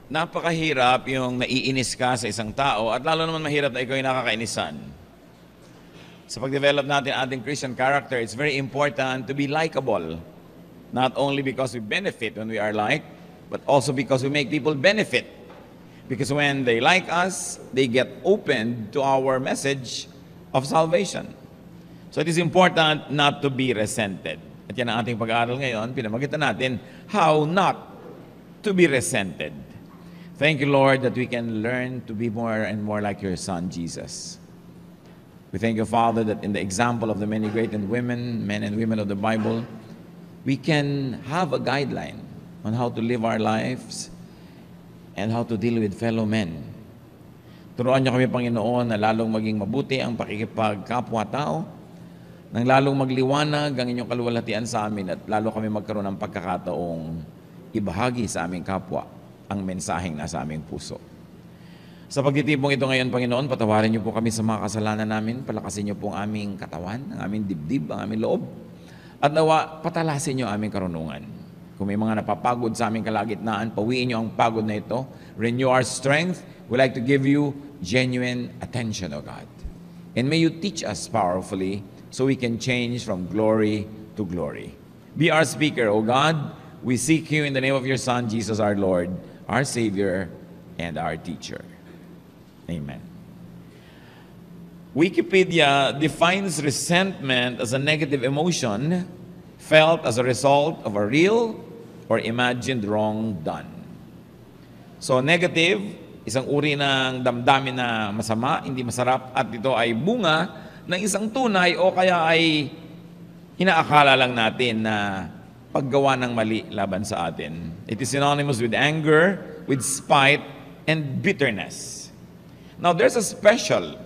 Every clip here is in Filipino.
Napakahirap yung naiinis ka sa isang tao at lalo naman mahirap na ikaw yung nakakainisan. Sa pag-develop natin ating Christian character, it's very important to be likable. Not only because we benefit when we are liked, but also because we make people benefit. Because when they like us, they get open to our message of salvation. So it is important not to be resented. At yan ang ating pag-aaral ngayon, pinamagitan natin how not to be resented. Thank you, Lord, that we can learn to be more and more like your Son, Jesus. We thank you, Father, that in the example of the many great men and women of the Bible, we can have a guideline on how to live our lives and how to deal with fellow men. Turuan niyo kami, Panginoon, na lalong maging mabuti ang pakikipagkapwa-tao, nang lalong magliwanag ang inyong kaluwalhatian sa amin at lalo kami magkaroon ng pagkakataong ibahagi sa aming kapwa ang mensaheng nasa aming puso. Sa pagtitipong ito ngayon, Panginoon, patawarin niyo po kami sa mga kasalanan namin, palakasin niyo po ang aming katawan, ang aming dibdib, ang aming loob, at nawa, patalasin niyo ang aming karunungan. Kung may mga napapagod sa aming kalagitnaan, pawiin niyo ang pagod na ito, renew our strength. We like to give you genuine attention, O God. And may you teach us powerfully so we can change from glory to glory. Be our speaker, O God. We seek you in the name of your Son, Jesus our Lord, our Savior, and our teacher. Amen. Wikipedia defines resentment as a negative emotion felt as a result of a real or imagined wrong done. So negative, isang uri ng damdamin na masama, hindi masarap, at ito ay bunga ng isang tunay o kaya ay inaakala lang natin na paggawa ng mali laban sa atin. It is synonymous with anger, with spite, and bitterness. Now, there's a special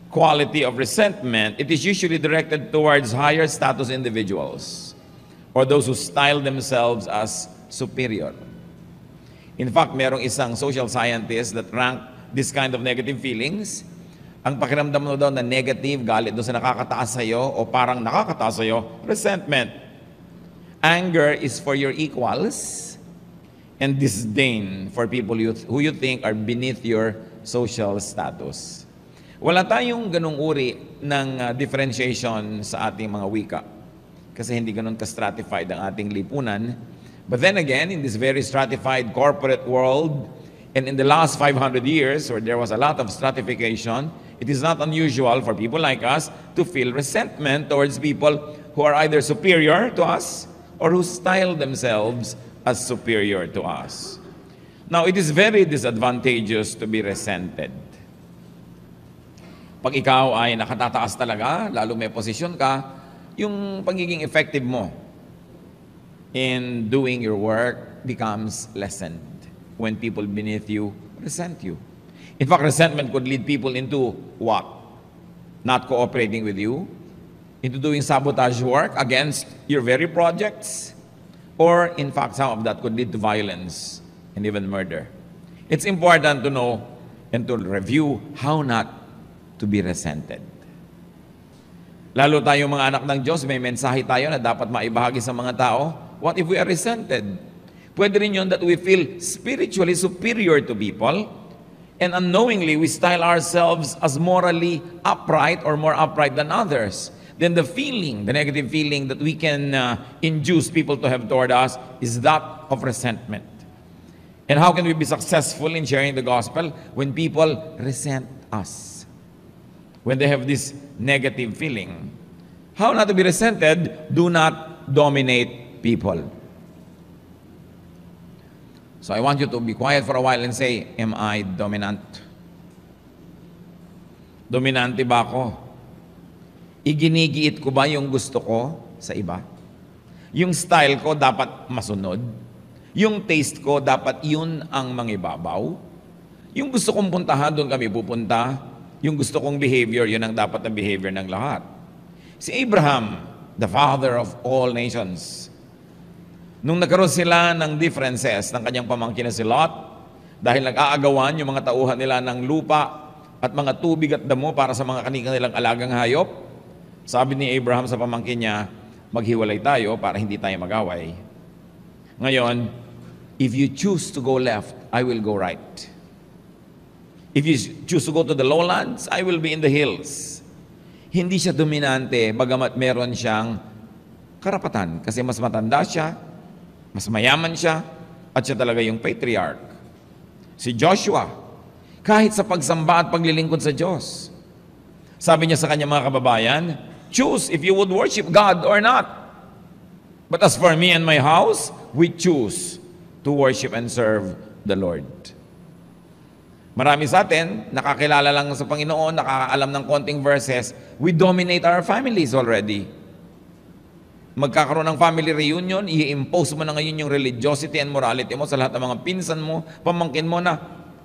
quality of resentment. It is usually directed towards higher status individuals or those who style themselves as superior. In fact, merong isang social scientist that ranked this kind of negative feelings. Ang pakiramdam mo daw na negative, galit doon sa nakakataas sa'yo o parang nakakataas sa'yo, resentment. Anger is for your equals, and disdain for people who you think are beneath your social status. Wala tayong ganung uri ng differentiation sa ating mga wika, kasi hindi ganun ka-stratified ang ating lipunan. But then again, in this very stratified corporate world, and in the last 500 years, where there was a lot of stratification, it is not unusual for people like us to feel resentment towards people who are either superior to us or who style themselves as superior to us. Now, it is very disadvantageous to be resented. Pag ikaw ay nakatataas talaga, lalo may posisyon ka, yung pagiging effective mo in doing your work becomes lessened when people beneath you resent you. In fact, resentment could lead people into what? Not cooperating with you, into doing sabotage work against your very projects, or in fact, some of that could lead to violence and even murder. It's important to know and to review how not to be resented. Lalo tayong mga anak ng Diyos, may mensahe tayo na dapat maibahagi sa mga tao. What if we are resented? Pwede rin yun that we feel spiritually superior to people, and unknowingly we style ourselves as morally upright or more upright than others. Then the feeling, the negative feeling that we can induce people to have toward us is that of resentment. And how can we be successful in sharing the gospel when people resent us? When they have this negative feeling. How not to be resented? Do not dominate people. So I want you to be quiet for a while and say, am I dominant? Dominante ba ako? Iginigiit ko ba yung gusto ko sa iba? Yung style ko dapat masunod? Yung taste ko dapat yun ang mangibabaw? Yung gusto kong puntahan, doon kami pupunta? Yung gusto kong behavior, yun ang dapat na behavior ng lahat? Si Abraham, the father of all nations, nung nagkaroon sila ng differences ng kanyang pamangkin na si Lot, dahil nag-aagawan yung mga tauhan nila ng lupa at mga tubig at damo para sa mga kanilang alagang hayop, sabi ni Abraham sa pamangkin niya, maghiwalay tayo para hindi tayo mag-away. Ngayon, If you choose to go left, I will go right. If you choose to go to the lowlands, I will be in the hills. Hindi siya dominante, bagamat meron siyang karapatan. Kasi mas matanda siya, mas mayaman siya, at siya talaga yung patriarch. Si Joshua, kahit sa pagsamba at paglilingkod sa Diyos, sabi niya sa kanyang mga kababayan, choose if you would worship God or not. But as for me and my house, we choose to worship and serve the Lord. Marami sa atin, nakakilala lang sa Panginoon, nakakaalam ng konting verses, we dominate our families already. Magkakaroon ng family reunion, i-impose mo na ngayon yung religiosity and morality mo sa lahat ng mga pinsan mo, pamangkin mo na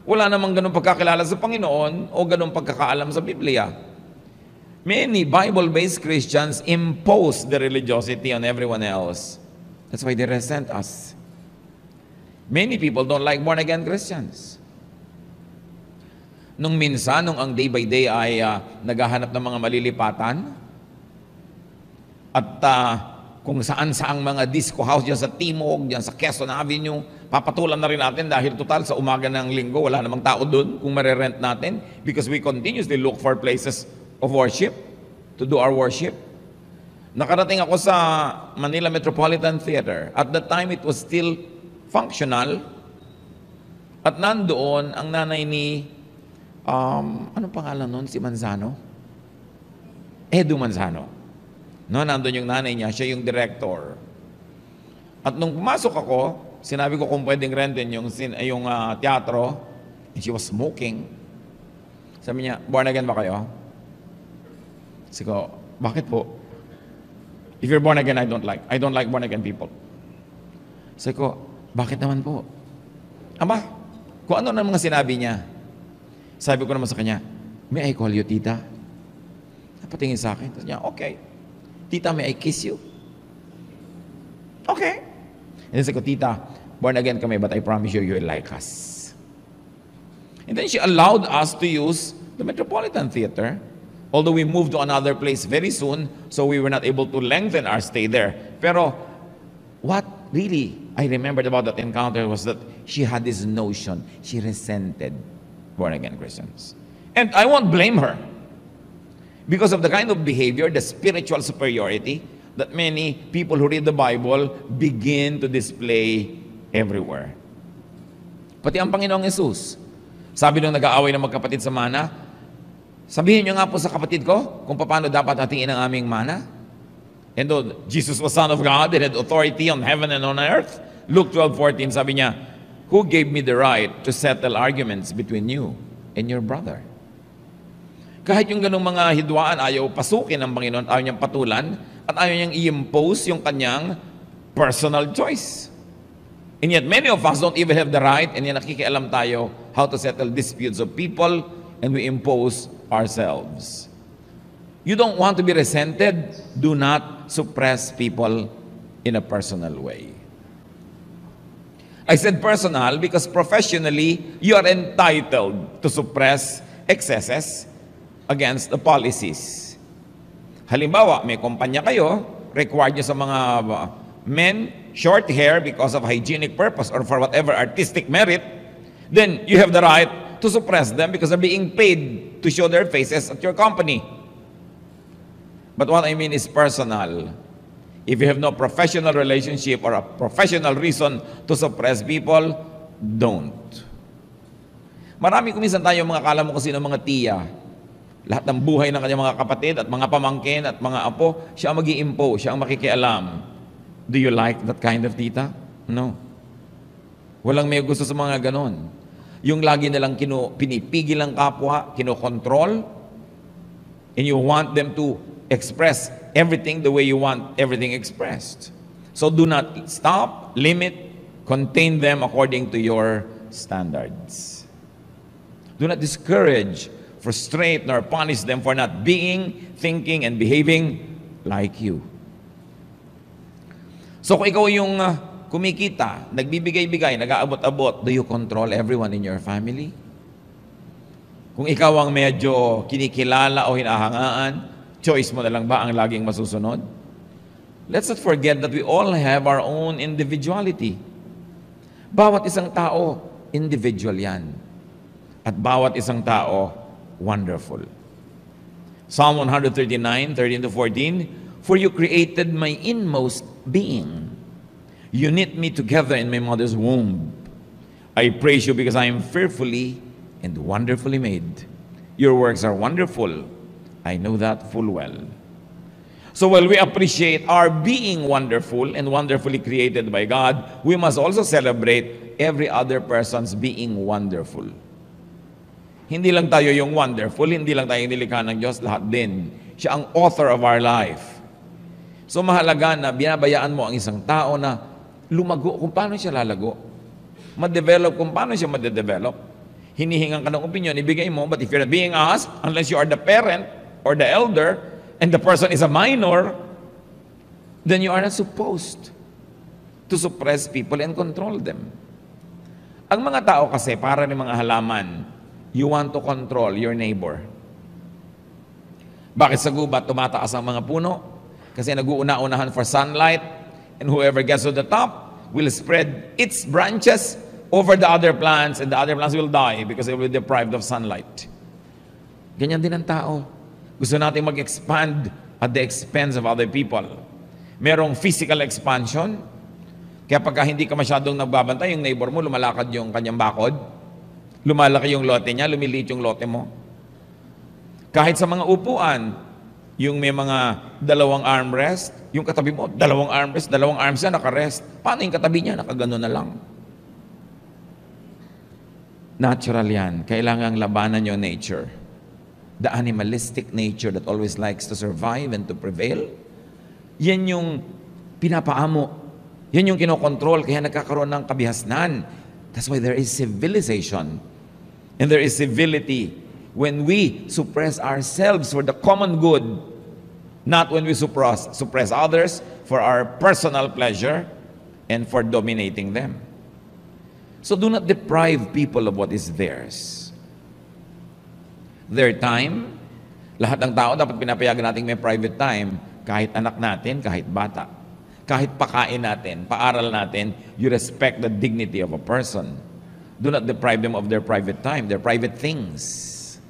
wala namang ganun pagkakilala sa Panginoon o ganun pagkakaalam sa Biblia. Many Bible-based Christians impose the religiosity on everyone else. That's why they resent us. Many people don't like born-again Christians. Nung minsan, nung ang day by day ay naghahanap ng mga malilipatan, at kung saan-saang mga disco house dyan sa Timog, dyan sa Quezon Avenue, papatulan na rin natin dahil total sa umaga ng linggo, wala namang tao doon kung marerent natin because we continuously look for places of worship to do our worship. Nakarating ako sa Manila Metropolitan Theater. At that time, it was still functional. At nandoon ang nanay ni anong pangalan nun? Si Manzano? Edu Manzano. No, nandun yung nanay niya, siya yung director. At nung pumasok ako, sinabi ko kung pwedeng rentin yung teatro, and she was smoking. Sabi niya, born again ba kayo? Sabi ko, bakit po? If you're born again, I don't like born again people. Sabi ko, bakit naman po? Aba, kung ano na mga sinabi niya. Sabi ko naman sa kanya, may I call you tita? Napatingin sa akin. Sabi niya, okay. Tita, may I kiss you? Okay. And then sabi ko, tita, born again kami, but I promise you, you will like us. And then she allowed us to use the Metropolitan Theater, although we moved to another place very soon, so we were not able to lengthen our stay there. Pero what really I remembered about that encounter was that she had this notion, she resented born-again Christians. And I won't blame her because of the kind of behavior, the spiritual superiority that many people who read the Bible begin to display everywhere. Pati ang Panginoong Yesus, sabi nung nag-aaway ng magkapatid sa mana, sabihin niyo nga po sa kapatid ko kung paano dapat hatiin ang aming mana. And though Jesus was Son of God and had authority on heaven and on earth, Luke 12:14, sabi niya, who gave me the right to settle arguments between you and your brother? Kahit yung ganung mga hidwaan, ayaw pasukin ng Panginoon, ayaw niyang patulan, at ayaw niyang i-impose yung kanyang personal choice. And yet many of us don't even have the right, and yan nakikialam tayo how to settle disputes of people, and we impose ourselves. You don't want to be resented, do not suppress people in a personal way. I said personal because professionally, you are entitled to suppress excesses against the policies. Halimbawa, may kumpanya kayo, required nyo sa mga men, short hair because of hygienic purpose or for whatever artistic merit, then you have the right to suppress them because they're being paid to show their faces at your company. But what I mean is personal. If you have no professional relationship or a professional reason to suppress people, don't. Marami kuminsan tayo mga akala mo kung sino mga tiya. Lahat ng buhay ng kanyang mga kapatid at mga pamangkin at mga apo, siya ang mag-i-impose, siya ang makikialam. Do you like that kind of tita? No. Walang may gusto sa mga ganon. Yung lagi nilang pinipigil ang kapwa, kinokontrol, and you want them to express everything the way you want everything expressed. So do not stop, limit, contain them according to your standards. Do not discourage, frustrate, nor punish them for not being, thinking, and behaving like you. So kung ikaw yung kumikita, nagbibigay-bigay, nag-aabot-abot, do you control everyone in your family? Kung ikaw ang medyo kinikilala o hinahangaan, choice mo na lang ba ang laging masusunod? Let's not forget that we all have our own individuality. Bawat isang tao, individual yan. At bawat isang tao, wonderful. Psalm 139, 13-14, "For you created my inmost being. You knit me together in my mother's womb. I praise you because I am fearfully and wonderfully made. Your works are wonderful. I know that full well." So while we appreciate our being wonderful and wonderfully created by God, we must also celebrate every other person's being wonderful. Hindi lang tayo yung wonderful, hindi lang tayo nilikha ng Diyos, lahat din. Siya ang author of our life. So mahalaga na binabayaan mo ang isang tao na lumago kung paano siya lalago. Ma-develop kung paano siya ma-develop. Hinihingan ka ng opinion, ibigay mo, but if you're being asked, unless you are the parent or the elder, and the person is a minor, then you are not supposed to suppress people and control them. Ang mga tao kasi, para ng mga halaman, you want to control your neighbor. Bakit sa gubat tumataas ang mga puno? Kasi nag-uuna-unahan for sunlight, and whoever gets to the top will spread its branches over the other plants, and the other plants will die because they will be deprived of sunlight. Ganyan din ang tao. Gusto natin mag-expand at the expense of other people. Merong physical expansion, kaya pagka hindi ka masyadong nagbabantay, yung neighbor mo, lumalakad yung kanyang bakod, lumalaki yung lote niya, lumiliit yung lote mo. Kahit sa mga upuan, yung may mga dalawang armrest, yung katabi mo, dalawang armrest, dalawang arms na nakarest. Paano yung katabi niya? Nakagano na lang. Natural yan. Kailangang labanan yung nature. The animalistic nature that always likes to survive and to prevail, yan yung pinapaamo. Yan yung kinokontrol, kaya nagkakaroon ng kabihasnan. That's why there is civilization. And there is civility when we suppress ourselves for the common good, not when we suppress others for our personal pleasure and for dominating them. So do not deprive people of what is theirs. Their time, lahat ng tao dapat pinapayagan natin may private time, kahit anak natin, kahit bata. Kahit pakain natin, paaral natin, you respect the dignity of a person. Do not deprive them of their private time, their private things.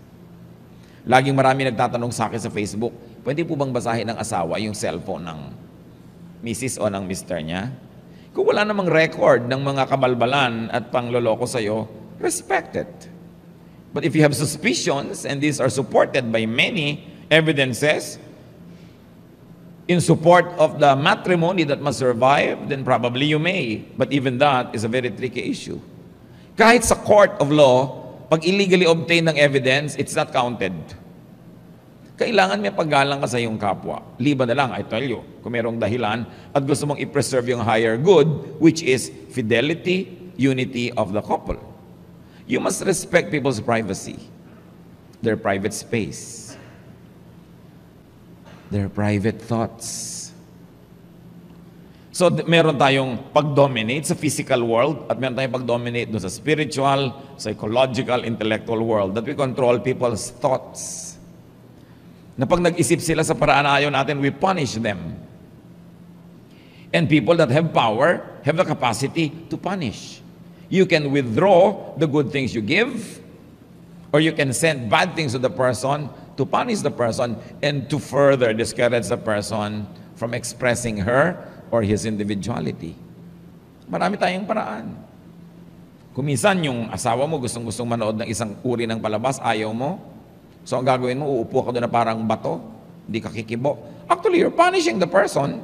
Laging marami nagtatanong sa akin sa Facebook, pwede po bang basahin ng asawa yung cellphone ng misis o ng mister niya? Kung wala namang record ng mga kabalbalan at pangloloko sa'yo, respect it. But if you have suspicions, and these are supported by many evidences, in support of the matrimony that must survive, then probably you may. But even that is a very tricky issue. Kahit sa court of law, pag illegally obtained ng evidence, it's not counted. Kailangan may paggalang ka sa iyong kapwa. Liban na lang, I tell you, kung mayroong dahilan at gusto mong i-preserve yung higher good, which is fidelity, unity of the couple. You must respect people's privacy, their private space, their private thoughts. So meron tayong pag-dominate sa physical world at meron tayong pag-dominate doon sa spiritual, psychological, intellectual world, that we control people's thoughts. Na pag nag-isip sila sa paraan na ayaw natin, we punish them. And people that have power have the capacity to punish. You can withdraw the good things you give, or you can send bad things to the person to punish the person and to further discourage the person from expressing her or his individuality. Marami tayong paraan. Kung minsan yung asawa mo gustong-gustong manood ng isang uri ng palabas, ayaw mo, so ang gagawin mo, uupo ka doon na parang bato, hindi ka kikibo. Actually, you're punishing the person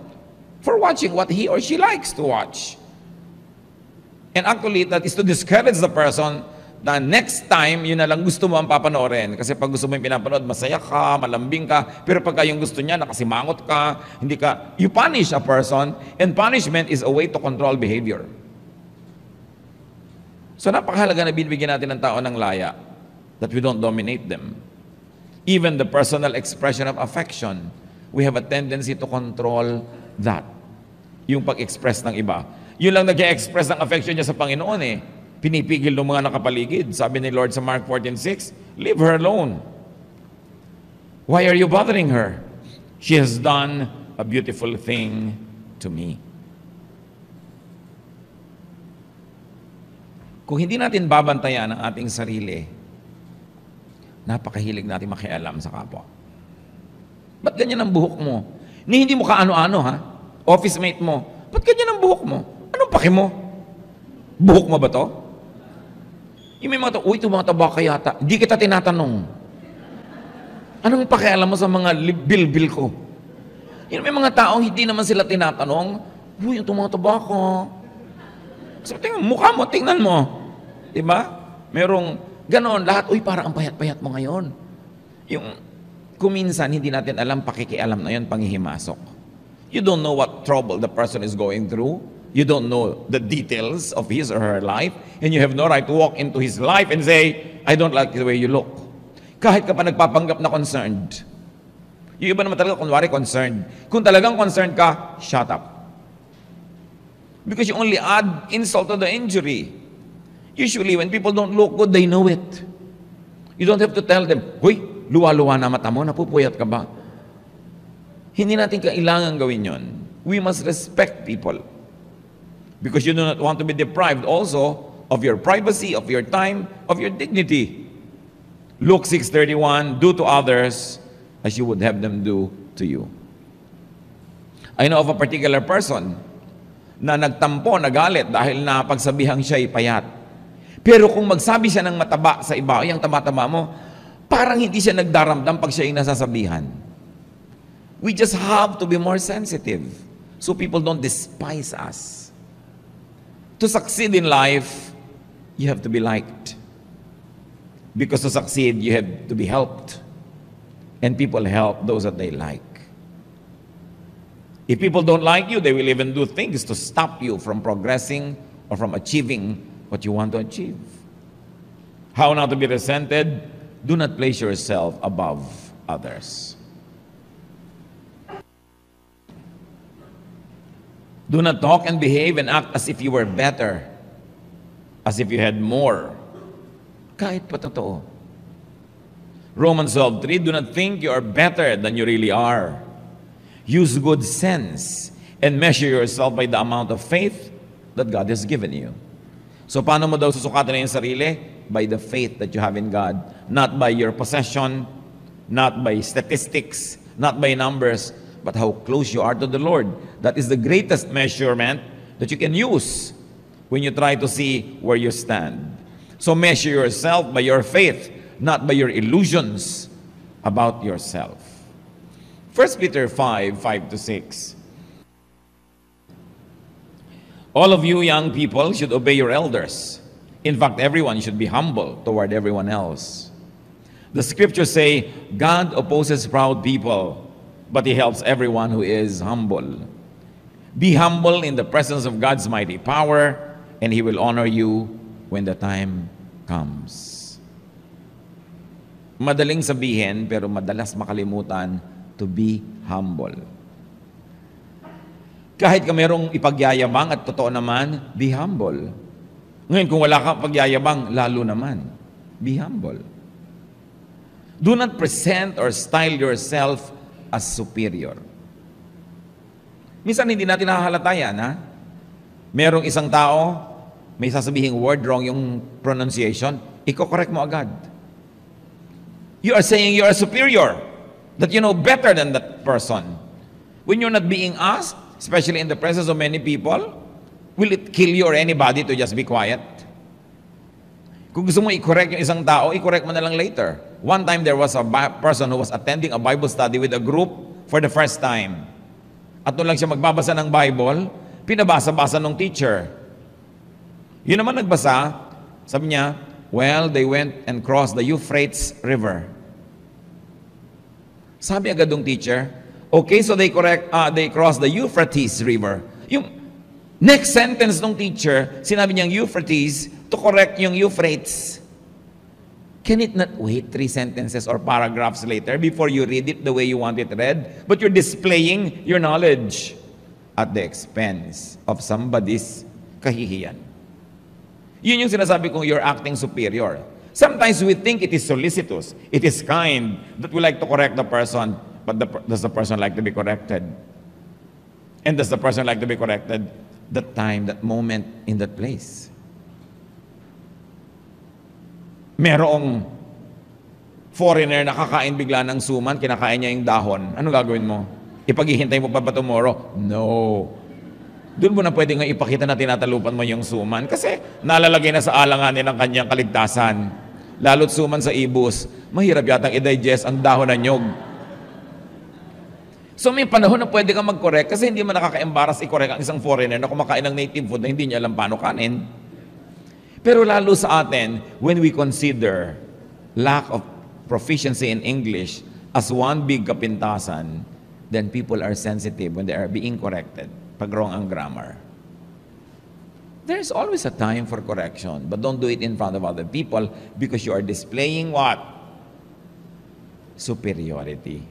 for watching what he or she likes to watch. And actually, that is to discourage the person na next time, yun na lang gusto mo ang papanoorin. Kasi pag gusto mo yung pinapanood, masaya ka, malambing ka. Pero pagka yung gusto niya, nakasimangot ka, hindi ka, you punish a person, and punishment is a way to control behavior. So napakahalaga na binibigyan natin ng tao ng laya, that we don't dominate them. Even the personal expression of affection, we have a tendency to control that. Yung pag-express ng iba. Yun lang nag-express ng affection niya sa Panginoon eh. Pinipigil ng mga nakapaligid. Sabi ni Lord sa Mark 14:6, leave her alone. Why are you bothering her? She has done a beautiful thing to me. Kung hindi natin babantayan ang ating sarili, napakahilig natin makialam sa kapwa. Ba't ganyan ang buhok mo? Hindi mo kaano-ano, ha? Office mate mo. Ba't ganyan ang buhok mo? Anong paki mo? Buhok mo ba to? Yung may mga to, uy, ito mga taba yata. Hindi kita tinatanong. Anong pakialam mo sa mga bil-bil ko? Yung may mga taong hindi naman sila tinatanong, uy, ito mga taba ko. So, tingnan, mukha mo, tingnan mo. Diba? Merong ganoon, lahat, uy, parang ang payat-payat mo ngayon. Yung, kuminsan, hindi natin alam, pakikialam na yun, panghihimasok. You don't know what trouble the person is going through. You don't know the details of his or her life, and you have no right to walk into his life and say, I don't like the way you look. Kahit ka pa nagpapanggap na concerned. Yung iba naman talaga, kunwari concerned. Kung talagang concerned ka, shut up. Because you only add insult to the injury. Usually, when people don't look good, they know it. You don't have to tell them, huy, luwa-luwa na mata mo, napupuyat ka ba? Hindi natin kailangan gawin yon. We must respect people. Because you do not want to be deprived also of your privacy, of your time, of your dignity. Luke 6:31, do to others as you would have them do to you. I know of a particular person na nagtampo, nagalit dahil napagsabihang siya ay payat. Pero kung magsabi siya ng mataba sa iba, yung taba-taba mo, parang hindi siya nagdaramdam pag siya ay nasasabihan. We just have to be more sensitive so people don't despise us. To succeed in life, you have to be liked. Because to succeed, you have to be helped. And people help those that they like. If people don't like you, they will even do things to stop you from progressing or from achieving what you want to achieve. How not to be resented? Do not place yourself above others. Do not talk and behave and act as if you were better, as if you had more. Kahit pa totoo. Romans 12:3, do not think you are better than you really are. Use good sense and measure yourself by the amount of faith that God has given you. So paano mo daw susukatan na yung sarili? By the faith that you have in God. Not by your possession, not by statistics, not by numbers, but how close you are to the Lord. That is the greatest measurement that you can use when you try to see where you stand. So measure yourself by your faith, not by your illusions about yourself. 1 Peter 5:5-6. All of you young people should obey your elders. In fact, everyone should be humble toward everyone else. The scriptures say, God opposes proud people, but He helps everyone who is humble. Be humble in the presence of God's mighty power, and He will honor you when the time comes. Madaling sabihin, pero madalas makalimutan, to be humble. Kahit ka merong ipagyayabang at totoo naman, be humble. Ngayon, kung wala kang pagyayabang, lalo naman, be humble. Do not present or style yourself as superior. Minsan hindi natin nahahalata yan, ha? Merong isang tao, may sasabihing word wrong yung pronunciation, iko-correct mo agad. You are saying you are superior, that you know better than that person. When you're not being asked, especially in the presence of many people, will it kill you or anybody to just be quiet? Kung gusto mo i-correct yung isang tao, i-correct mo na lang later. One time there was a person who was attending a Bible study with a group for the first time. At doon lang siya magbabasa ng Bible, pinabasa-basa ng teacher. Yun naman nagbasa, sabi niya, well, they went and crossed the Euphrates River. Sabi agad ng teacher, okay, so they crossed the Euphrates River. Yung next sentence ng teacher, sinabi niyang Euphrates to correct yung Euphrates. Can it not wait 3 sentences or paragraphs later before you read it the way you want it read? But you're displaying your knowledge at the expense of somebody's kahihiyan. Yun yung sinasabi kong you're acting superior. Sometimes we think it is solicitous, it is kind, that we like to correct the person, but does the person like to be corrected? And does the person like to be corrected that time, that moment, in that place? Merong foreigner na kakain bigla ng suman, kinakain niya yung dahon. Ano gagawin mo? Ipaghihintay mo pa ba tomorrow? No. Doon mo na pwede nga ipakita na tinatalupan mo yung suman kasi nalalagay na sa alanganin ng kanyang kaligtasan. Lalo't suman sa ibus, mahirap yatang i-digest ang dahon ng nyog. So may panahon na pwede kang mag-correct kasi hindi man nakaka-embarrass i-correct ang isang foreigner na kumakain ng native food na hindi niya alam paano kanin. Pero lalo sa atin, when we consider lack of proficiency in English as one big kapintasan, then people are sensitive when they are being corrected pag wrong ang grammar. There's always a time for correction, but don't do it in front of other people because you are displaying what? Superiority.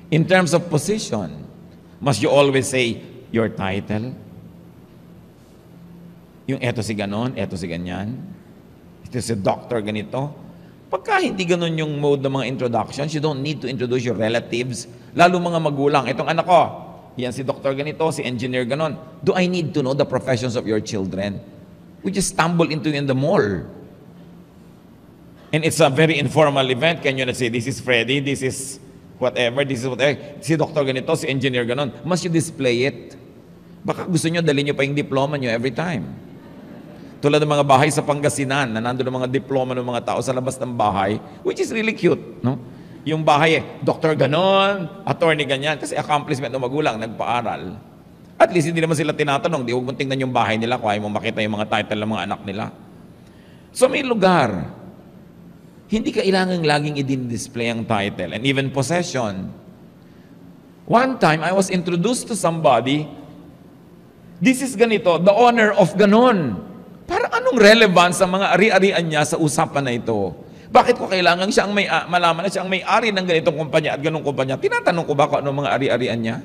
In terms of position, must you always say your title? Yung eto si ganon, eto si ganyan. Ito si doctor ganito. Pagka hindi ganon yung mode ng mga introductions, you don't need to introduce your relatives, lalo mga magulang. Itong anak ko, yan si doctor ganito, si engineer ganon. Do I need to know the professions of your children? We just stumble into in the mall. And it's a very informal event. Can you not say, this is Freddy, this is whatever, this is whatever. Si doctor ganito, si engineer ganon. Must you display it? Baka gusto nyo, dalhin nyo pa yung diploma nyo every time. Tulad ng mga bahay sa Pangasinan na nandun ang mga diploma ng mga tao sa labas ng bahay, which is really cute, no? Yung bahay doktor ganon, attorney ganyan, kasi accomplishment ng magulang, nagpaaral. At least hindi naman sila tinatanong, di huwag mong tingnan yung bahay nila kung ayaw mong makita yung mga title ng mga anak nila. So may lugar, hindi kailangang laging i-display ang title and even possession. One time, I was introduced to somebody, this is ganito, the owner of ganon. Parang anong relevance sa mga ari-arian niya sa usapan na ito? Bakit ko kailangan siyang malaman na siyang may-ari ng ganitong kumpanya at ganong kumpanya? Tinatanong ko ba kung anong mga ari-arian niya?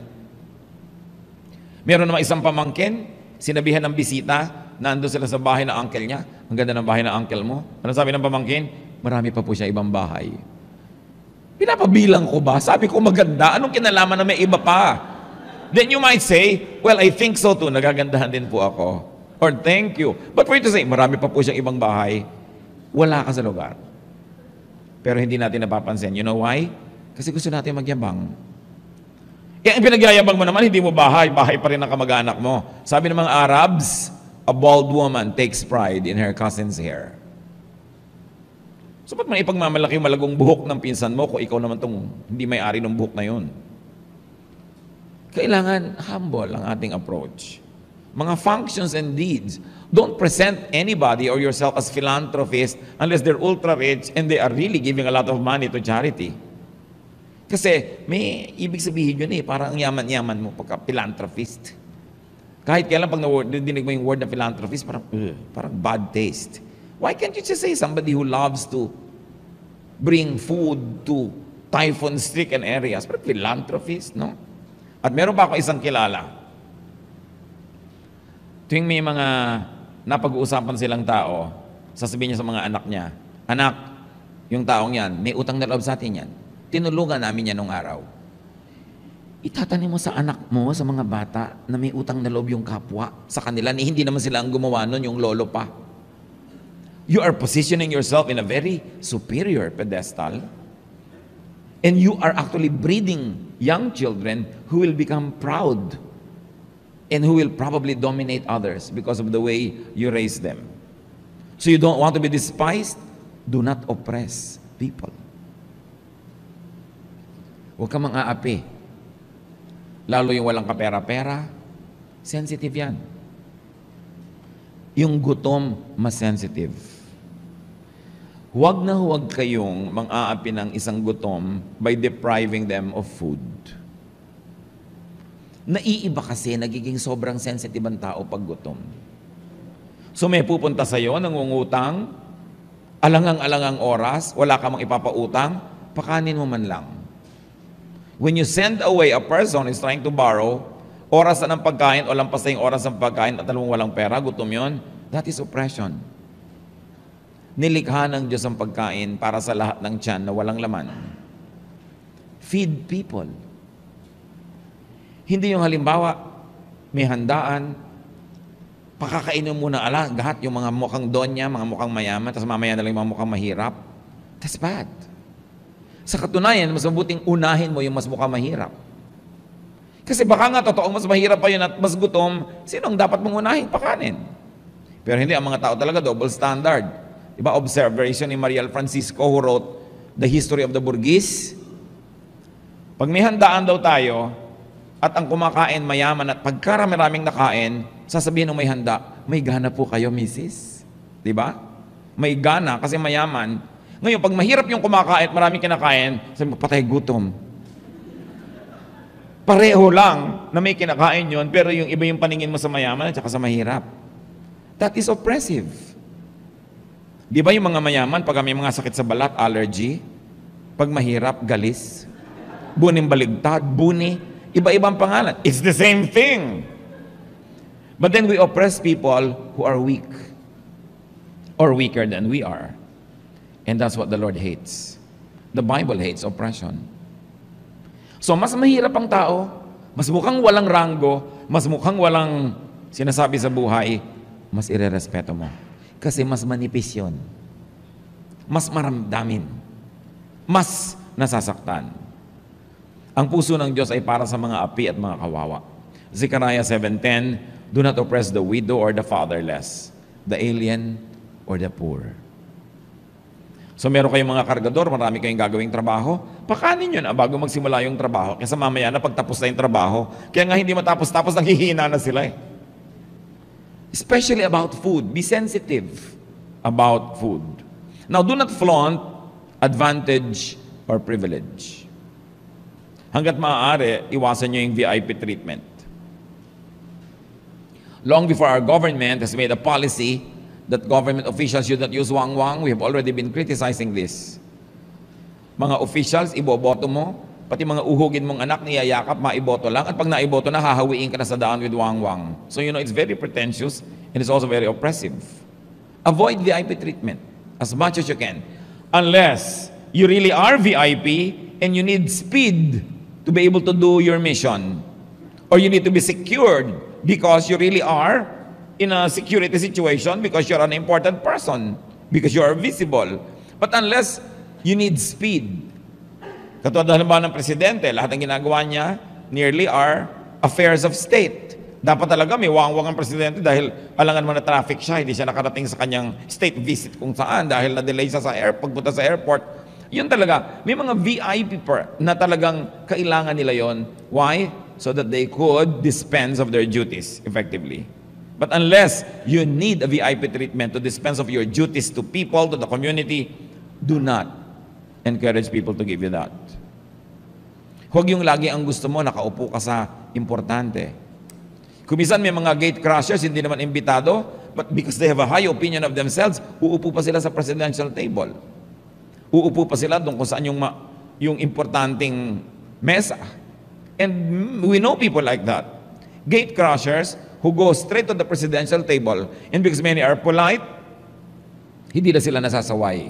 Meron naman isang pamangkin, sinabihan ng bisita, nandun sila sa bahay ng uncle niya. Ang ganda ng bahay ng uncle mo. Ano sabi ng pamangkin? Marami pa po siya ibang bahay. Pinapabilang ko ba? Sabi ko maganda. Anong kinalaman na may iba pa? Then you might say, well, I think so too. Nagagandahan din po ako. Or thank you. But for you to say, marami pa po siyang ibang bahay, wala ka sa lugar. Pero hindi natin napapansin. You know why? Kasi gusto natin magyabang. Eh, ang pinagyayabang mo naman, hindi mo bahay. Bahay pa rin ang kamag-anak mo. Sabi ng mga Arabs, a bald woman takes pride in her cousin's hair. So, ba't man ipagmamalaki yung malagong buhok ng pinsan mo kung ikaw naman tong hindi may-ari ng buhok na yun? Kailangan humble ang ating approach. Mga functions and deeds. Don't present anybody or yourself as philanthropist unless they're ultra-rich and they are really giving a lot of money to charity. Kasi may ibig sabihin yun parang ang yaman-yaman mo pagka philanthropist. Kahit kailan pag nadinig mo yung word na philanthropist, parang bad taste. Why can't you just say somebody who loves to bring food to typhoon-stricken areas? Parang philanthropist, no? At meron pa ako isang kilala. Tuwing may mga napag-uusapan silang tao, sasabihin niya sa mga anak niya, anak, yung taong yan, may utang na loob sa atin yan. Tinulungan namin yan nung araw. Itatanim mo sa anak mo, sa mga bata, na may utang na loob yung kapwa sa kanila, ni hindi naman sila ang gumawa nun, yung lolo pa. You are positioning yourself in a very superior pedestal, and you are actually breeding young children who will become proud and who will probably dominate others because of the way you raise them. So you don't want to be despised? Do not oppress people. Huwag ka mang-aapi. Lalo yung walang kapera-pera, sensitive yan. Yung gutom, mas sensitive. Huwag na huwag kayong mang-aapi ng isang gutom by depriving them of food. Naiiba kasi, nagiging sobrang sensitive ang tao pag gutom. So may pupunta sa'yo, nangungutang, alangang-alangang oras, wala ka mang ipapautang, pakanin mo man lang. When you send away a person who is trying to borrow, oras na ng pagkain o lampas na yung oras ng pagkain at alam mo walang pera, gutom yon, that is oppression. Nilikha ng Diyos ang pagkain para sa lahat ng tiyan na walang laman. Feed people. Hindi yung halimbawa, may handaan, Pakakainin mo muna lahat yung mga mukhang donya, mga mukhang mayaman, tapos mamaya na lang yung mga mukhang mahirap. That's bad. Sa katunayan, mas mabuting unahin mo yung mas mukhang mahirap. Kasi baka nga totoong mas mahirap pa yun at mas gutom, sinong dapat mong unahin? Pakanin. Pero hindi, ang mga tao talaga double standard. Diba, observation ni Mariel Francisco who wrote The History of the Burgess. Pag may handaan daw tayo, at ang kumakain mayaman at pagkarami-raming nakain, sasabihin ng may handa, may gana po kayo, misis. Diba? May gana kasi mayaman. Ngayon, pag mahirap yung kumakain at maraming kinakain, sabi mo, patay gutom. Pareho lang na may kinakain yon, pero yung iba yung paningin mo sa mayaman at saka sa mahirap. That is oppressive. Di ba yung mga mayaman, pag may mga sakit sa balat, allergy, pag mahirap, galis, buning baligtad, buni, iba-ibang pangalan. It's the same thing. But then we oppress people who are weak or weaker than we are. And that's what the Lord hates. The Bible hates oppression. So mas mahirap ang tao, mas mukhang walang ranggo, mas mukhang walang sinasabi sa buhay, mas irerespeto mo. Kasi mas manipis yun. Mas maramdamin. Mas nasasaktan. Ang puso ng Diyos ay para sa mga api at mga kawawa. Zechariah 7:10, do not oppress the widow or the fatherless, the alien or the poor. So meron kayong mga kargador, marami kayong gagawing trabaho, pakanin yun bago magsimula yung trabaho. Kaya mamaya na pagtapos na yung trabaho, kaya nga hindi matapos-tapos, nanghihina na sila eh. Especially about food. Be sensitive about food. Now, do not flaunt advantage or privilege. Hanggat maaari, iwasan nyo yung VIP treatment. Long before our government has made a policy that government officials should not use wang-wang, we have already been criticizing this. Mga officials, iboboto mo, pati mga uhugin mong anak, niyayakap, maiboto lang, at pag naiboto na, hahawiin ka na sa daan with wang-wang. So you know, it's very pretentious and it's also very oppressive. Avoid VIP treatment as much as you can. Unless you really are VIP and you need speed to be able to do your mission. Or you need to be secured because you really are in a security situation because you're an important person, because you are visible. But unless you need speed, katulad halimbawa ng presidente, lahat ng ginagawa niya nearly are affairs of state. Dapat talaga may wang-wang ang presidente dahil alangan mo na traffic siya, hindi siya nakarating sa kanyang state visit kung saan dahil na-delay siya sa pagpunta sa airport. Yun talaga, may mga VIP na talagang kailangan nila yon. Why? So that they could dispense of their duties effectively. But unless you need a VIP treatment to dispense of your duties to people, to the community, do not encourage people to give you that. Huwag yung lagi ang gusto mo, nakaupo ka sa importante. Kumisan may mga gate crashers, hindi naman imbitado, but because they have a high opinion of themselves, uupo pa sila sa presidential table. Uupo pa sila doon kung saan yung importanteng mesa. And we know people like that. Gate crashers who go straight to the presidential table, and because many are polite, hindi na sila nasasaway.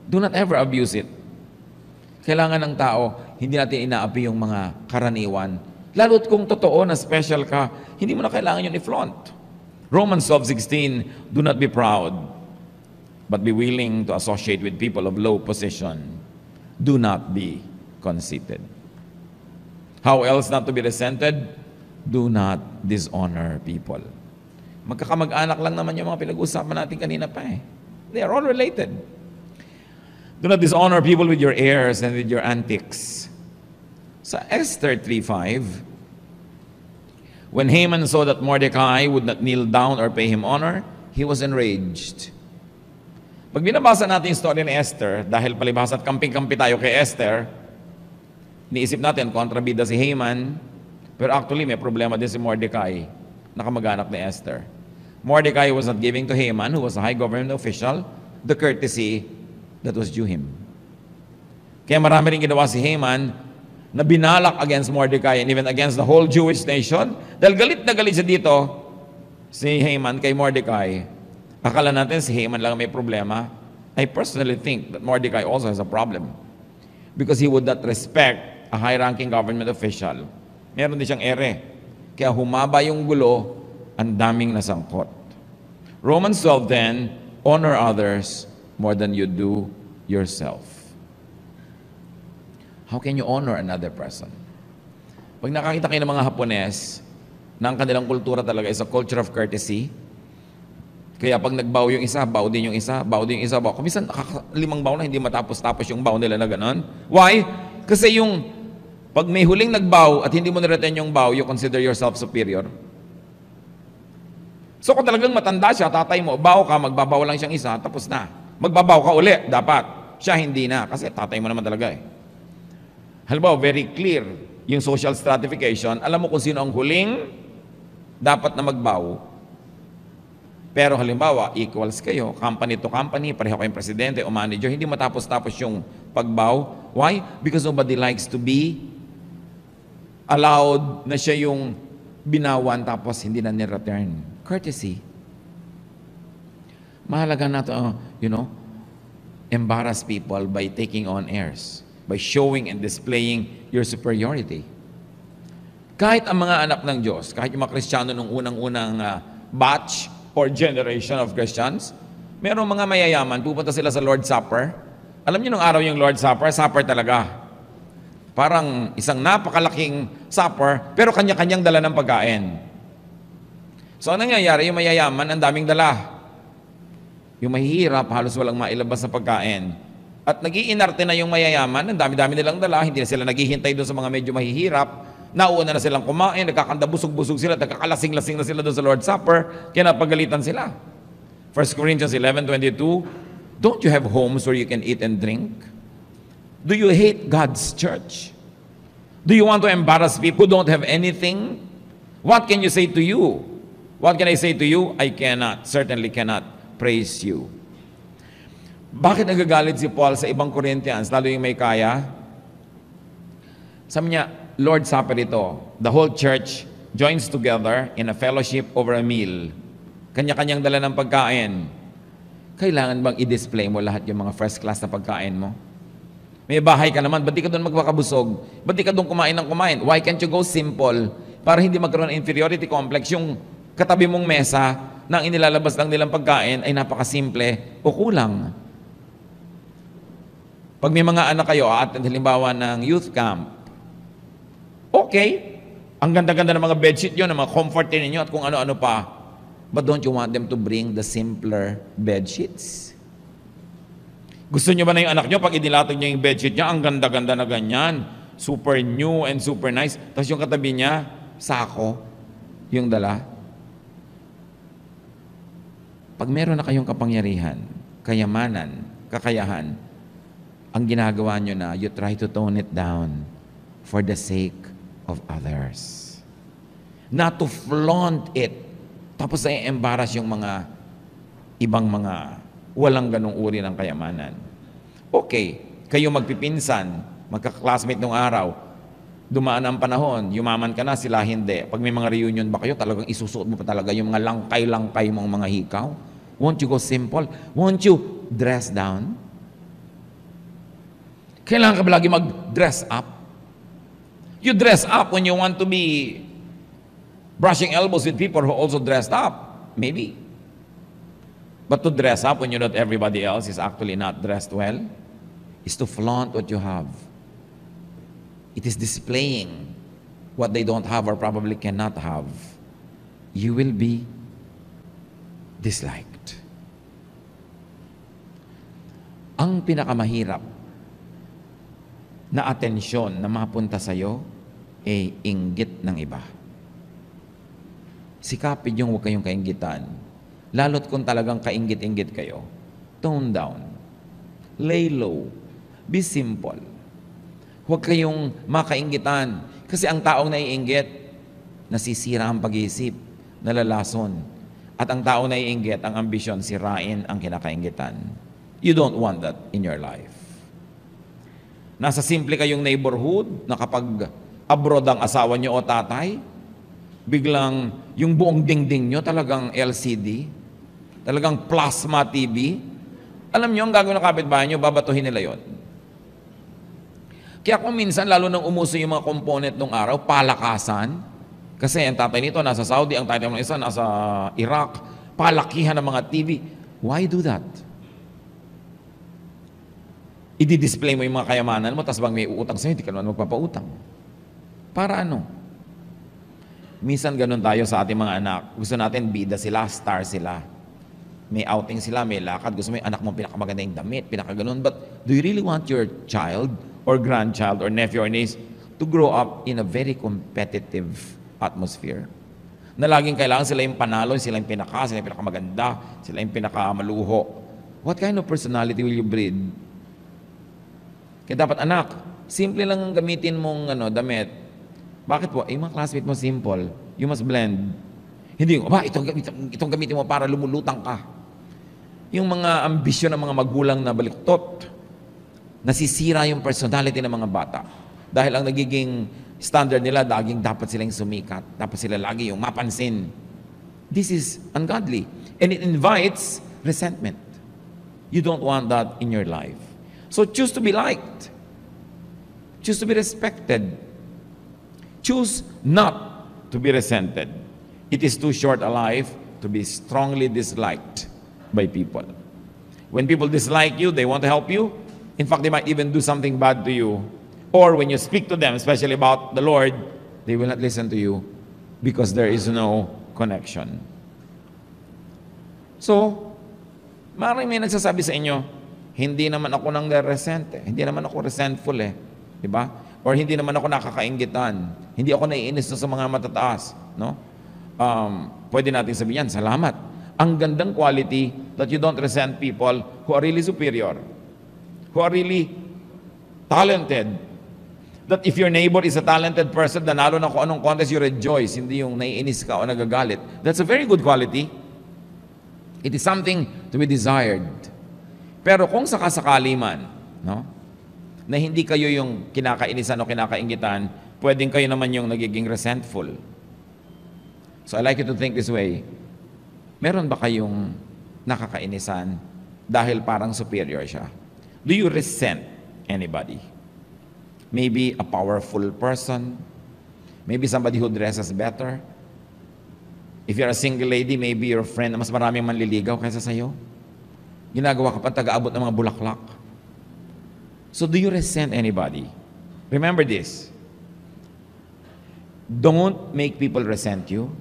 Do not ever abuse it. Kailangan ng tao, hindi natin inaapi yung mga karaniwan. Lalo't kung totoo na special ka, hindi mo na kailangan yun i-flaunt. Romans 12:16, do not be proud, but be willing to associate with people of low position. Do not be conceited. How else not to be resented? Do not dishonor people. Magkakamag-anak lang naman yung mga pinag-usapan natin kanina pa eh. They are all related. Do not dishonor people with your airs and with your antics. Sa Esther 3:5, when Haman saw that Mordecai would not kneel down or pay him honor, he was enraged. Pag binabasa natin yung story ni Esther, dahil palibhas at kamping-kampi tayo kay Esther, niisip natin, kontrabida si Haman, pero actually may problema din si Mordecai, na kamag-anak ni Esther. Mordecai was not giving to Haman, who was a high government official, the courtesy that was due him. Kaya marami rin ginawa si Haman na binalak against Mordecai and even against the whole Jewish nation. Dahil galit na galit siya dito, si Haman kay Mordecai. Akala natin si Haman lang may problema. I personally think that Mordecai also has a problem because he would not respect a high-ranking government official. Meron din siyang ere. Kaya humaba yung gulo, ang daming nasangkot. Romans 12:10, honor others more than you do yourself. How can you honor another person? Pag nakakita kayo ng mga Hapones, na ang kanilang kultura talaga is a culture of courtesy, kaya pag nagbow yung isa, bow din yung isa, bow din yung isa, bow. Kumisan, 5 bow na hindi matapos-tapos yung bow nila na gano'n. Why? Kasi yung, pag may huling nagbow at hindi mo na-retain yung bow, you consider yourself superior. So kung talagang matanda siya, tatay mo, bow ka, magbabaw lang siyang isa, tapos na. Magbabaw ka uli, dapat. Siya hindi na, kasi tatay mo naman talaga eh. Halimbawa, very clear yung social stratification. Alam mo kung sino ang huling dapat na magbow. Pero halimbawa, equals kayo, company to company, pareho kayong presidente o manager, hindi matapos-tapos yung pagbow. Why? Because nobody likes to be allowed na siya yung binawan tapos hindi na ni-return. Courtesy. Mahalaga na to, embarrass people by taking on airs, by showing and displaying your superiority. Kahit ang mga anak ng Diyos, kahit yung mga Kristiyano nung unang-unang batch or generation of Christians, merong mga mayayaman, pupunta sila sa Lord's Supper. Alam niyo nung araw yung Lord's Supper, supper talaga. Parang isang napakalaking supper, pero kanya-kanyang dala ng pagkain. So ano nangyayari? Yung mayayaman, ang daming dala. Yung mahihirap, halos walang mailabas na pagkain. At nag-iinarte na yung mayayaman, ang dami-dami nilang dala, hindi na sila naghihintay doon sa mga medyo mahihirap. Nauna na silang kumain, nagkakanda busog-busog sila, nagkakalasing-lasing na sila doon sa Lord's Supper, kaya napagalitan sila. 1 Corinthians 11:22, don't you have homes where you can eat and drink? Do you hate God's church? Do you want to embarrass people who don't have anything? What can you say to you? What can I say to you? I cannot, certainly cannot praise you. Bakit nagagalit si Paul sa ibang Corinthians, lalo yung may kaya? Sabi niya, Lord's Supper ito. The whole church joins together in a fellowship over a meal. Kanya-kanyang dala ng pagkain. Kailangan bang i-display mo lahat yung mga first class na pagkain mo? May bahay ka naman, ba't di ka doon magpakabusog? Ba't di ka doon kumain ng kumain? Why can't you go simple? Para hindi magkaroon ng inferiority complex, yung katabi mong mesa na inilalabas lang nilang pagkain ay napakasimple o kulang. Pag may mga anak kayo at halimbawa ng youth camp, okay, ang ganda-ganda ng mga bedsheet nyo, ng mga comfort ninyo at kung ano-ano pa. But don't you want them to bring the simpler bedsheets? Gusto nyo ba na yung anak nyo, pag inilatag nyo yung bedsheet niya, ang ganda-ganda na ganyan, super new and super nice, tapos yung katabi niya, sako, yung dala? Pag meron na kayong kapangyarihan, kayamanan, kakayahan, ang ginagawa nyo na, you try to tone it down for the sake of others. Not to flaunt it, tapos ay embarrass yung mga ibang mga walang ganong uri ng kayamanan. Okay, kayo magpipinsan, magka-classmate nung araw, dumaan ang panahon, yumaman ka na, sila hindi. Pag may mga reunion ba kayo, talagang isusuot mo pa talaga yung mga langkay-langkay mong mga hikaw? Won't you go simple? Won't you dress down? Kailangan ka ba lagi mag-dress up? You dress up when you want to be brushing elbows with people who also dressed up. Maybe. But to dress up when you know that everybody else is actually not dressed well is to flaunt what you have. It is displaying what they don't have or probably cannot have. You will be disliked. Ang pinakamahirap na atensyon na mapunta sa iyo ay inggit ng iba. Sikapin yung huwag kayong kainggitan. Lalo't kung talagang kainggit-inggit kayo, tone down. Lay low. Be simple. Huwag kayong makainggitan. Kasi ang taong naiinggit, nasisira ang pag-iisip, nalalason. At ang taong naiinggit, ang ambisyon, sirain ang kinakainggitan. You don't want that in your life. Nasa simple kayong neighborhood na kapag abroad ang asawa nyo o tatay, biglang yung buong dingding nyo talagang LCD, talagang plasma TV. Alam nyo, ang gagawin ng kapitbahay nyo, babatuhin nila yon. Kaya kung minsan, lalo nang umuso yung mga component nung araw, palakasan, kasi ang tatay nito nasa Saudi, ang tatay ng isa nasa Iraq, palakihan ng mga TV. Why do that? I-display mo yung mga kayamanan mo, tapos bang may uutang sa'yo, hindi ka naman magpapautang. Para ano? Minsan ganun tayo sa ating mga anak. Gusto natin bida sila, star sila. May outing sila, may lakad. Gusto mo yung anak mo pinakamaganda yung damit, pinakaganon. But do you really want your child or grandchild or nephew or niece to grow up in a very competitive atmosphere? Na laging kailangan sila yung panalo, sila yung sila yung pinakamaganda, sila yung pinakamaluho. What kind of personality will you breed? Kaya dapat anak, simple lang ang gamitin mong damit. Bakit po? Yung mga classmate mo simple. You must blend. Hindi yung, itong gamitin mo para lumulutang ka. Yung mga ambisyon ng mga magulang na baliktot, nasisira yung personality ng mga bata. Dahil ang nagiging standard nila, dapat silang sumikat. Dapat sila lagi yung mapansin. This is ungodly. And it invites resentment. You don't want that in your life. So choose to be liked. Choose to be respected. Choose not to be resented. It is too short a life to be strongly disliked by people. When people dislike you, they want to help you. In fact, they might even do something bad to you. Or when you speak to them, especially about the Lord, they will not listen to you because there is no connection. So, maraming may nagsasabi sa inyo, hindi naman ako nang resent eh. Hindi naman ako resentful eh. Diba? Or hindi naman ako nakakainggitan. Hindi ako naiinis sa mga matataas. No? Pwede natin sabihin yan, salamat. Ang gandang quality that you don't resent people who are really superior, who are really talented. That if your neighbor is a talented person, nanalo na kung anong contest, you rejoice. Hindi yung naiinis ka o nagagalit. That's a very good quality. It is something to be desired. Pero kung sakasakali man, no, na hindi kayo yung kinakainisan o kinakaingitan, pwedeng kayo naman yung nagiging resentful. So I like you to think this way. Meron ba kayong nakakainisan dahil parang superior siya? Do you resent anybody? Maybe a powerful person. Maybe somebody who dresses better. If you're a single lady, maybe your friend na mas maraming manliligaw kaysa sa'yo. Ginagawa ka pa taga-abot ng mga bulaklak. So do you resent anybody? Remember this. Don't make people resent you.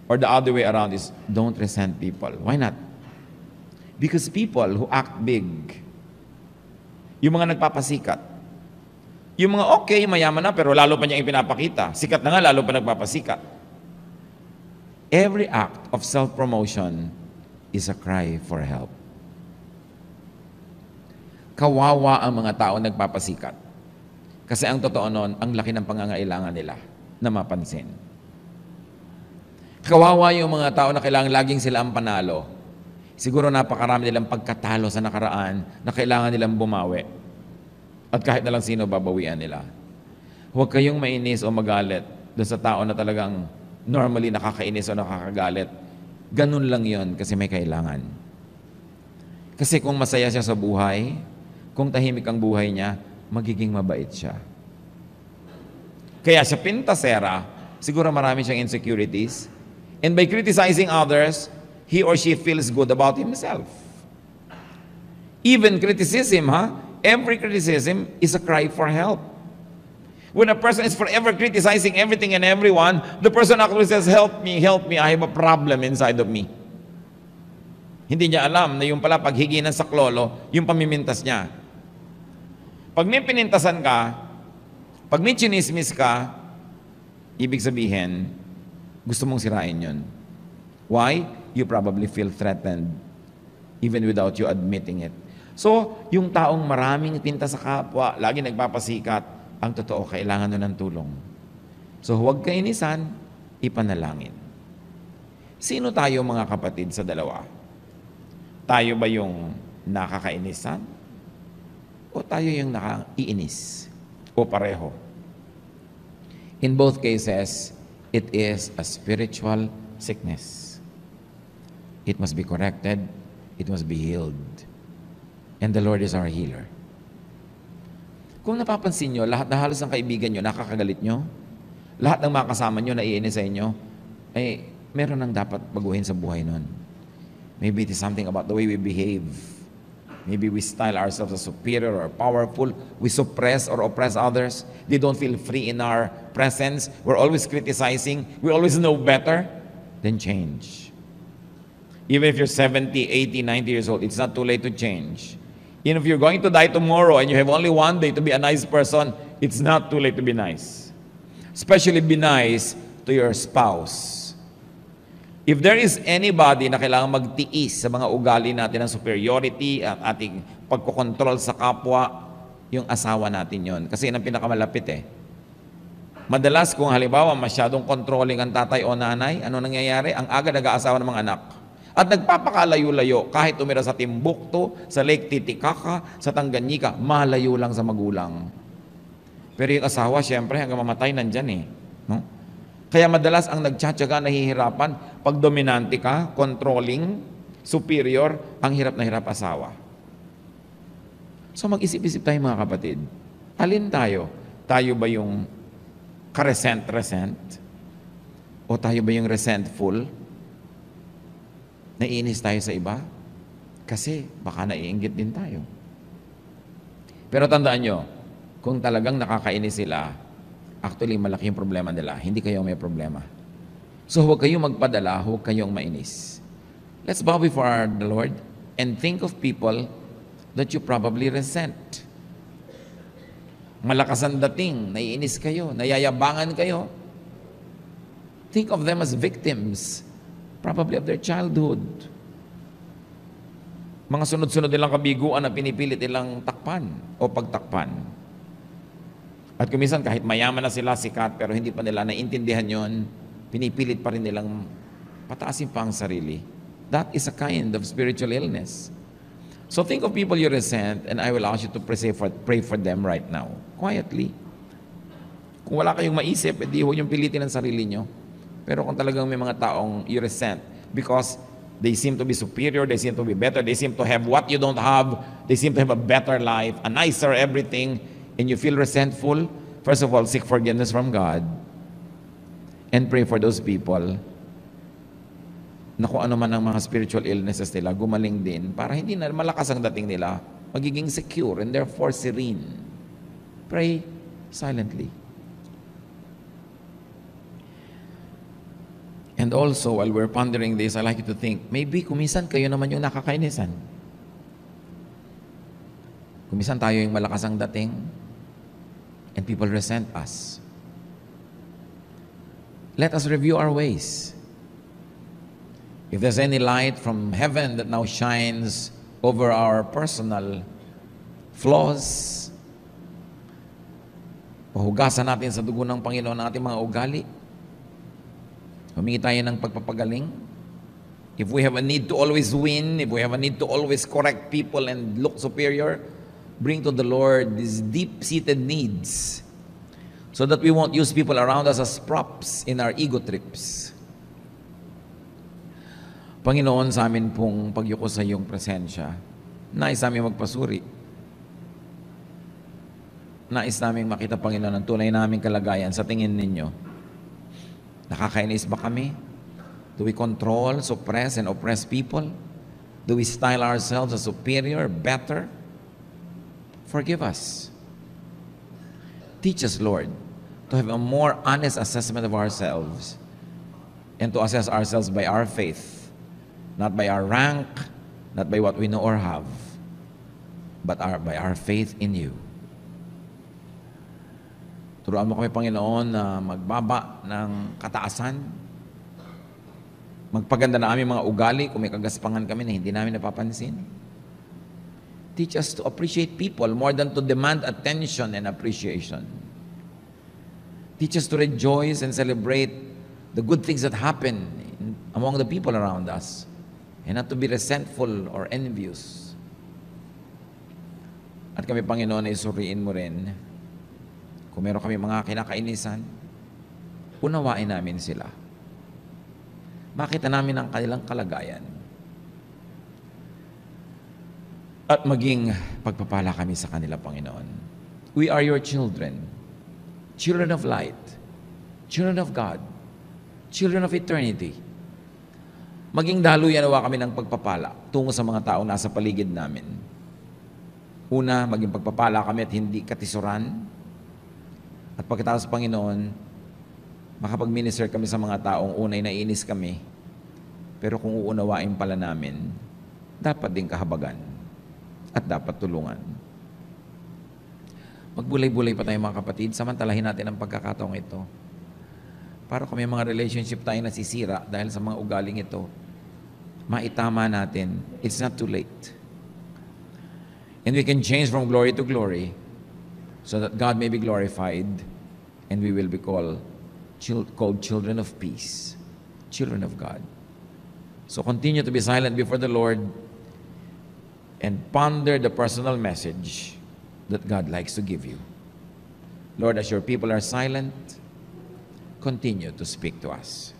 Or the other way around is, don't resent people. Why not? Because people who act big, yung mga nagpapasikat, yung mga okay, mayaman na, pero lalo pa niyang ipinapakita. Sikat na nga, lalo pa nagpapasikat. Every act of self-promotion is a cry for help. Kawawa ang mga tao nagpapasikat. Kasi ang totoo nun, ang laki ng pangangailangan nila na mapansin. Kawawa yung mga tao na kailangan laging sila ang panalo. Siguro napakarami nilang pagkatalo sa nakaraan na kailangan nilang bumawi. At kahit na lang sino babawian nila. Huwag kayong mainis o magalit doon sa tao na talagang normally nakakainis o nakakagalit. Ganun lang yon kasi may kailangan. Kasi kung masaya siya sa buhay, kung tahimik ang buhay niya, magiging mabait siya. Kaya sa pintasera, siguro marami siyang insecurities. And by criticizing others, he or she feels good about himself. Even criticism, every criticism is a cry for help. When a person is forever criticizing everything and everyone, the person actually says, help me, I have a problem inside of me. Hindi niya alam na yung pala paghigi ng saklolo, yung pamimintas niya. Pag may pinintasan ka, pag may chinismis ka, ibig sabihin, gusto mong sirain yun. Why? You probably feel threatened even without you admitting it. So, yung taong maraming pinta sa kapwa, lagi nagpapasikat, ang totoo, kailangan nun ng tulong. So, huwag kainisan, ipanalangin. Sino tayo mga kapatid sa dalawa? Tayo ba yung nakakainisan? O tayo yung nakaiinis? O pareho? In both cases, it is a spiritual sickness. It must be corrected. It must be healed. And the Lord is our healer. Kung napapansin nyo, lahat na halos ng kaibigan nyo, nakakagalit nyo, lahat ng mga kasama nyo, naiinis sa inyo, meron nang dapat baguhin sa buhay nun. Maybe it is something about the way we behave. Maybe we style ourselves as superior or powerful. We suppress or oppress others. They don't feel free in our presence. We're always criticizing. We always know better. Then change. Even if you're 70, 80, 90 years old, it's not too late to change. Even if you're going to die tomorrow and you have only one day to be a nice person, it's not too late to be nice. Especially be nice to your spouse. If there is anybody na kailangan magtiis sa mga ugali natin ng superiority at ating pagkokontrol sa kapwa, yung asawa natin yon. Kasi yun ang pinakamalapit eh. Madalas kung halimbawa masyadong controlling ang tatay o nanay, ano nangyayari? Ang aga nag-aasawa ng mga anak. At nagpapakalayo-layo kahit tumira sa Timbuktu, sa Lake Titicaca, sa Tanganyika, malayo lang sa magulang. Pero yung asawa, syempre, hanggang mamatay nandyan eh. No? Kaya madalas ang nagtsatsaga, nahihirapan, pag dominante ka, controlling, superior, ang hirap na hirap asawa. So mag-isip-isip tayo mga kapatid. Alin tayo? Tayo ba yung ka-resent? O tayo ba yung resentful? Naiinis tayo sa iba? Kasi baka naiinggit din tayo. Pero tandaan nyo, kung talagang nakakainis sila, actually malaki yung problema nila, hindi kayo may problema. So huwag kayong magpadala, huwag kayong mainis. Let's bow before the Lord and think of people that you probably resent. Malakas ang dating, naiinis kayo, nayayabangan kayo. Think of them as victims, probably of their childhood. Mga sunod-sunod nilang kabiguan na pinipilit nilang takpan o pagtakpan. At kuminsan kahit mayaman na sila, sikat, pero hindi pa nila naiintindihan yon, pinipilit pa rin nilang pataasin pa ang sarili. That is a kind of spiritual illness. So think of people you resent and I will ask you to pray for them right now. Quietly. Kung wala kayong maisip, hindi huwag yung pilitin ang sarili nyo. Pero kung talagang may mga taong you resent because they seem to be superior, they seem to be better, they seem to have what you don't have, they seem to have a better life, a nicer everything, and you feel resentful, first of all, seek forgiveness from God and pray for those people na kung ano man ang mga spiritual illnesses nila, gumaling din para hindi na malakas ang dating nila, magiging secure and therefore serene. Pray silently. And also, while we're pondering this, I'd like you to think, maybe kumisan kayo naman yung nakakainisan. Kumisan tayo yung malakas ang dating and people resent us. Let us review our ways. If there's any light from heaven that now shines over our personal flaws, pahugasan natin sa dugo ng Panginoon ang ating mga ugali. Humingi tayo ng pagpapagaling. If we have a need to always win, if we have a need to always correct people and look superior, bring to the Lord these deep-seated needs so that we won't use people around us as props in our ego trips. Panginoon, sa amin pong pagyuko sa iyong presensya, nais namin magpasuri. Nais namin makita, Panginoon, ang tunay naming kalagayan sa tingin ninyo. Nakakainis ba kami? Do we control, suppress, and oppress people? Do we style ourselves as superior, better? Forgive us. Teach us, Lord, to have a more honest assessment of ourselves and to assess ourselves by our faith, not by our rank, not by what we know or have, but by our faith in you. Turuan mo kami, Panginoon, na magbaba ng kataasan, magpaganda na aming mga ugali kung may kagaspangan kami na hindi namin napapansin. Teach us to appreciate people more than to demand attention and appreciation. Teach us to rejoice and celebrate the good things that happen among the people around us, and not to be resentful or envious. At kami, Panginoon, ay suriin mo rin. Kung meron kami mga kinakainisan, unawain namin sila. Makita namin ang kanilang kalagayan. At maging pagpapala kami sa kanila, Panginoon. We are your children. Children of light. Children of God. Children of eternity. Maging daluyan nawa kami ng pagpapala tungo sa mga taong nasa paligid namin. Una, maging pagpapala kami at hindi katisuran. At pagkatapos, Panginoon, makapag-minister kami sa mga taong unay naiinis kami. Pero kung uunawain pala namin, dapat din kahabagan at dapat tulungan. Magbulay-bulay pa tayo mga kapatid, samantalahin natin ang pagkakataong ito. Para kung may mga relationship tayo nasisira dahil sa mga ugaling ito, maitama natin, it's not too late. And we can change from glory to glory so that God may be glorified and we will be called children of peace, children of God. So continue to be silent before the Lord and ponder the personal message that God likes to give you. Lord, as your people are silent, continue to speak to us.